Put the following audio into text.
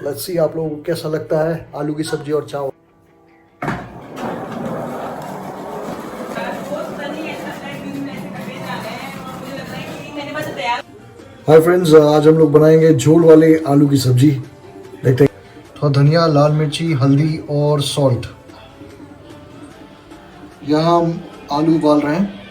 Let's see आप लोगों को कैसा लगता है आलू की सब्जी और चावल। हाय फ्रेंड्स, आज हम लोग बनाएंगे झोल वाले आलू की सब्जी। देखते हैं, थोड़ा धनिया, लाल मिर्ची, हल्दी और सॉल्ट। यहाँ हम आलू उबाल रहे हैं।